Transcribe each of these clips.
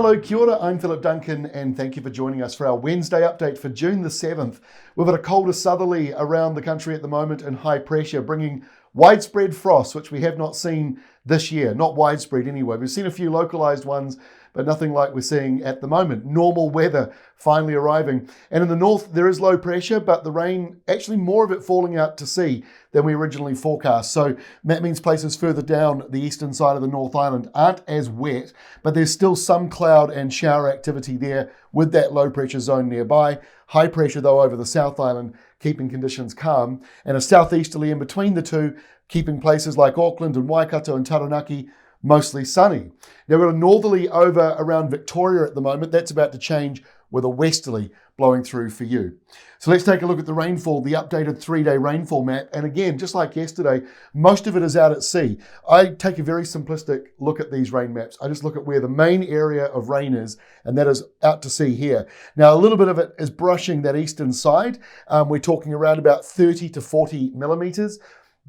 Hello, kia ora, I'm Philip Duncan and thank you for joining us for our Wednesday update for June the 7th. We've got a colder southerly around the country at the moment and high pressure bringing widespread frost, which we have not seen this year. Not widespread anyway. We've seen a few localised ones, but nothing like we're seeing at the moment. Normal weather finally arriving. And in the north, there is low pressure, but the rain, actually more of it falling out to sea than we originally forecast. So that means places further down the eastern side of the North Island aren't as wet, but there's still some cloud and shower activity there with that low pressure zone nearby. High pressure, though, over the South Island, keeping conditions calm. And a southeasterly in between the two, keeping places like Auckland and Waikato and Taranaki mostly sunny. Now we've got a northerly over around Victoria at the moment. That's about to change with a westerly blowing through for you. So let's take a look at the rainfall, the updated 3-day rainfall map. And again, just like yesterday, most of it is out at sea. I take a very simplistic look at these rain maps. I just look at where the main area of rain is, and that is out to sea here. Now, a little bit of it is brushing that eastern side. We're talking around about 30 to 40 millimetres.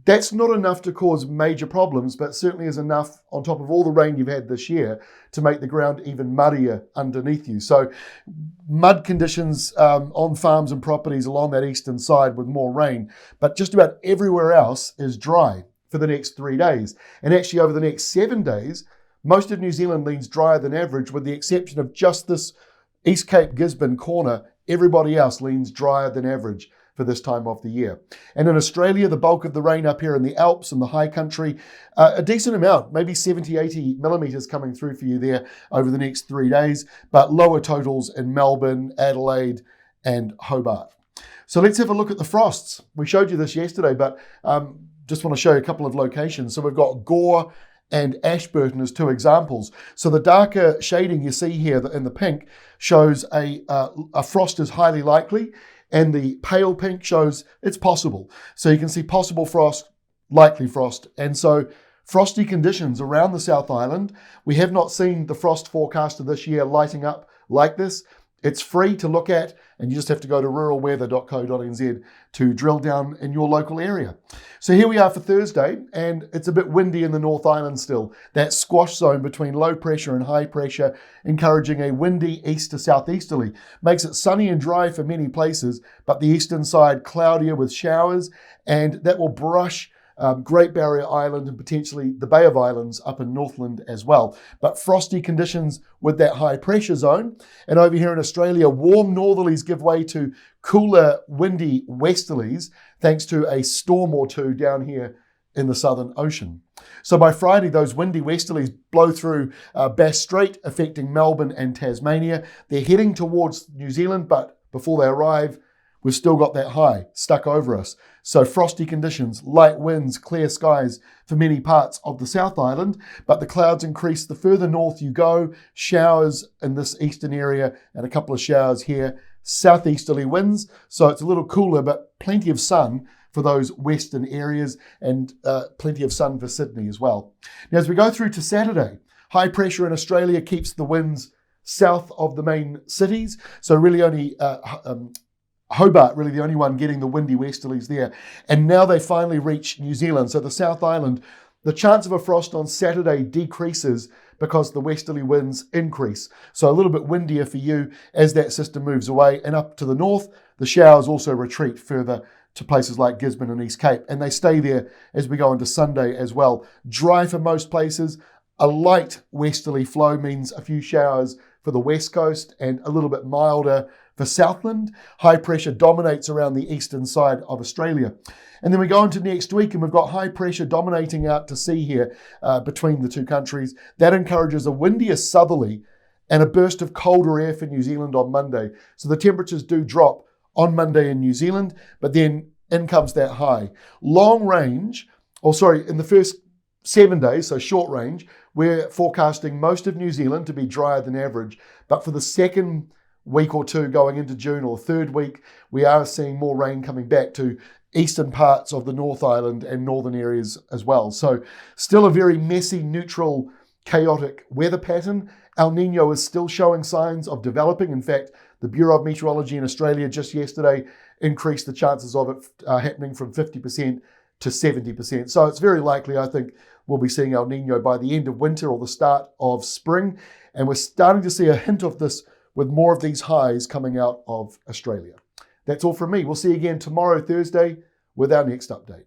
That's not enough to cause major problems, but certainly is enough on top of all the rain you've had this year to make the ground even muddier underneath you. So mud conditions on farms and properties along that eastern side with more rain, but just about everywhere else is dry for the next 3 days. And actually over the next 7 days, most of New Zealand leans drier than average with the exception of just this East Cape Gisborne corner. Everybody else leans drier than average for this time of the year. And in Australia, the bulk of the rain up here in the Alps and the high country, a decent amount, maybe 70, 80 millimetres coming through for you there over the next 3 days, but lower totals in Melbourne, Adelaide and Hobart. So let's have a look at the frosts. We showed you this yesterday, but just want to show you a couple of locations. So we've got Gore and Ashburton as two examples. So the darker shading you see here in the pink shows a frost is highly likely, and the pale pink shows it's possible. So you can see possible frost, likely frost. And so frosty conditions around the South Island. We have not seen the frost forecast of this year lighting up like this. It's free to look at, and you just have to go to ruralweather.co.nz to drill down in your local area. So here we are for Thursday, and it's a bit windy in the North Island still. That squash zone between low pressure and high pressure, encouraging a windy east to southeasterly. Makes it sunny and dry for many places, but the eastern side cloudier with showers, and that will brush Great Barrier Island and potentially the Bay of Islands up in Northland as well. But frosty conditions with that high pressure zone. And over here in Australia, warm northerlies give way to cooler, windy westerlies thanks to a storm or two down here in the Southern Ocean. So by Friday, those windy westerlies blow through Bass Strait, affecting Melbourne and Tasmania. They're heading towards New Zealand, but before they arrive, we've still got that high stuck over us. So frosty conditions, light winds, clear skies for many parts of the South Island, but the clouds increase the further north you go. Showers in this eastern area and a couple of showers here. Southeasterly winds, so it's a little cooler, but plenty of sun for those western areas and plenty of sun for Sydney as well. Now as we go through to Saturday, high pressure in Australia keeps the winds south of the main cities, so really only Hobart really the only one getting the windy westerlies there. And now they finally reach New Zealand. So the South Island, the chance of a frost on Saturday decreases because the westerly winds increase. So a little bit windier for you as that system moves away. And up to the north, the showers also retreat further to places like Gisborne and East Cape. And they stay there as we go into Sunday as well. Dry for most places. A light westerly flow means a few showers for the west coast and a little bit milder for Southland. High pressure dominates around the eastern side of Australia. And then we go into next week and we've got high pressure dominating out to sea here between the two countries. That encourages a windier southerly and a burst of colder air for New Zealand on Monday. So the temperatures do drop on Monday in New Zealand, but then in comes that high. Long range, in the first 7 days, so short range, we're forecasting most of New Zealand to be drier than average. But for the second week or two going into June, or third week, we are seeing more rain coming back to eastern parts of the North Island and northern areas as well. So still a very messy, neutral, chaotic weather pattern. El Nino is still showing signs of developing. In fact, the Bureau of Meteorology in Australia just yesterday increased the chances of it happening from 50% to 70%. So it's very likely, I think, we'll be seeing El Nino by the end of winter or the start of spring. And we're starting to see a hint of this with more of these highs coming out of Australia. That's all from me. We'll see you again tomorrow, Thursday, with our next update.